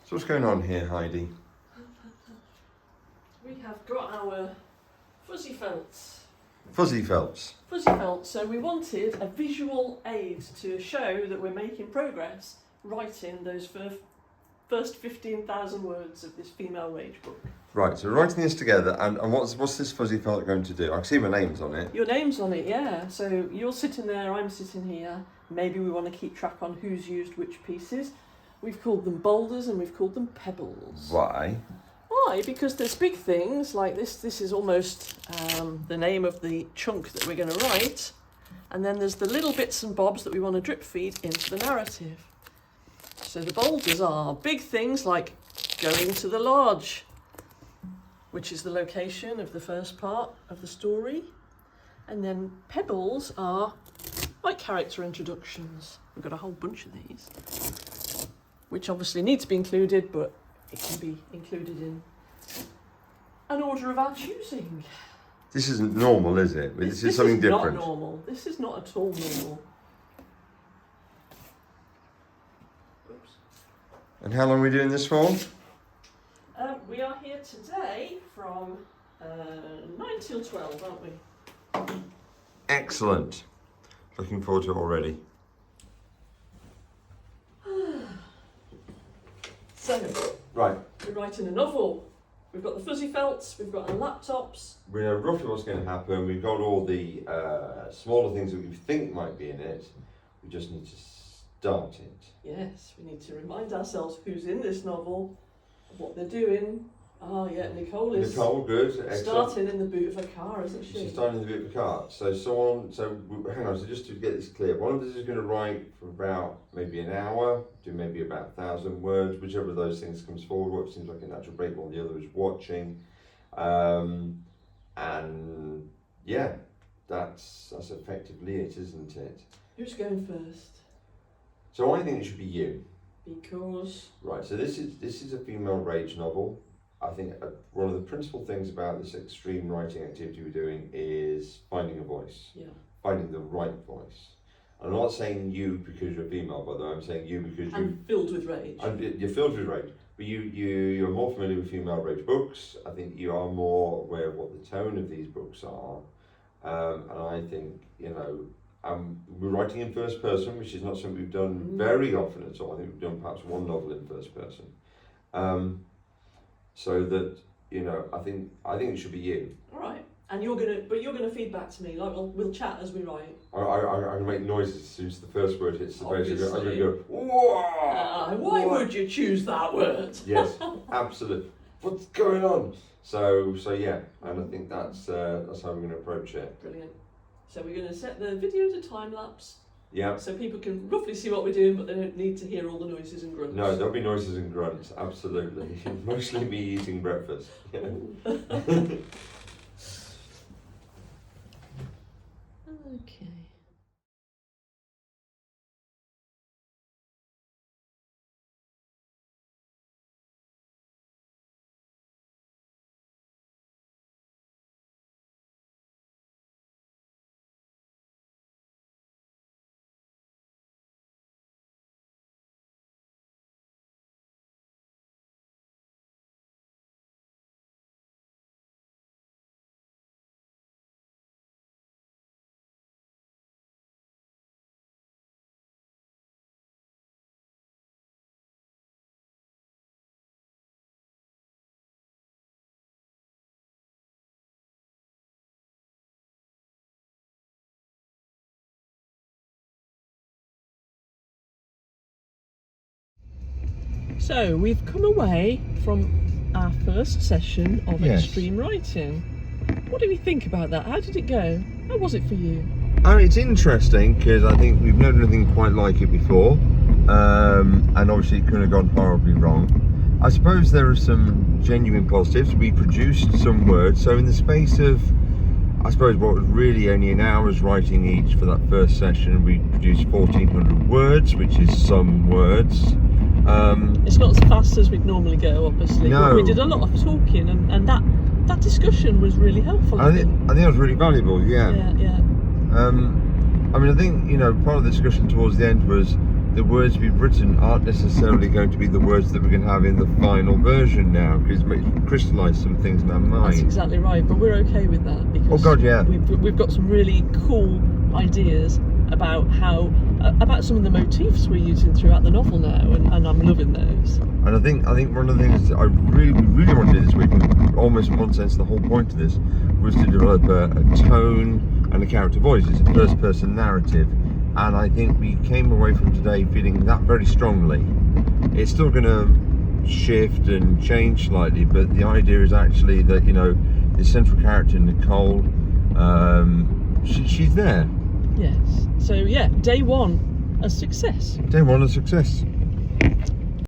So what's going on here, Heidi? We have got our fuzzy felts. Fuzzy felts. Fuzzy felts. So we wanted a visual aid to show that we're making progress writing those first 15,000 words of this female rage book. Right, so we're writing this together, and what's this fuzzy felt going to do? I can see my name's on it. Your name's on it, yeah. So you're sitting there, I'm sitting here. Maybe we want to keep track on who's used which pieces. We've called them boulders and we've called them pebbles. Why? Why? Because there's big things like this. This is almost the name of the chunk that we're going to write. And then there's the little bits and bobs that we want to drip feed into the narrative. So the boulders are big things like going to the lodge, which is the location of the first part of the story. And then pebbles are like character introductions. We've got a whole bunch of these, which obviously need to be included, but it can be included in an order of our choosing. This isn't normal, is it? This is something different. Not normal. This is not at all normal. Oops. And how long are we doing this for? We are here today from 9 till 12, aren't we? Excellent. Looking forward to it already. So, Right. we're writing a novel. We've got the fuzzy felts, we've got our laptops. We know roughly what's going to happen. We've got all the smaller things that we think might be in it. We just need to start it. Yes, we need to remind ourselves who's in this novel, what they're doing. Oh yeah, Nicole is Good. Excellent. starting in the boot of her car, isn't she? She's starting in the boot of the car. So hang on, so just to get this clear, one of us is going to write for about maybe an hour, do maybe about 1,000 words, whichever of those things comes forward, what seems like a natural break, while the other is watching. And yeah, that's effectively it, isn't it? Who's going first? So I think it should be you. Because Right, so this is a female rage novel. I think one of the principal things about this extreme writing activity we're doing is finding a voice, finding the right voice. I'm not saying you because you're female, by the way. I'm saying you because I'm filled with rage. You're filled with rage, but you're more familiar with female rage books. I think you are more aware of what the tone of these books are, and I think we're writing in first person, which is not something we've done very often at all. I think we've done perhaps one novel in first person. So that I think it should be you. All right, and you're gonna feed back to me. Like we'll chat as we write. I'm gonna make noises as soon as the first word hits the page. I'm gonna go. Why would you choose that word? Yes, absolutely. What's going on? So yeah, and I think that's how we're gonna approach it. Brilliant. So we're gonna set the video to time lapse. Yeah. So people can roughly see what we're doing, but they don't need to hear all the noises and grunts. No, there'll be noises and grunts, absolutely. Mostly me eating breakfast. Yeah. Okay. So we've come away from our first session of extreme writing. What do we think about that? How did it go? How was it for you? It's interesting because I think we've never done anything quite like it before, and obviously it couldn't have gone horribly wrong. I suppose there are some genuine positives. We produced some words, so in the space of, I suppose, what was really only an hour's writing each for that first session, we produced 1,400 words, which is some words. It's not as fast as we'd normally go, obviously. No. But we did a lot of talking, and that discussion was really helpful. I think it was really valuable. Yeah. Yeah. I think part of the discussion towards the end was the words we've written aren't necessarily going to be the words that we're going to have in the final version now, because it's crystallised some things in our mind. That's exactly right, but we're okay with that because Oh God, yeah. we've got some really cool ideas about how about some of the motifs we're using throughout the novel now, and I'm loving those. And I think one of the things that I really want to do this week, and almost in one sense the whole point of this, was to develop a tone and a character voice. It's a first person narrative, and I think we came away from today feeling that very strongly. It's still going to shift and change slightly, but the idea is actually that, you know, the central character Nicole, she's there. Yes. So yeah, day one, a success. Day one, a success.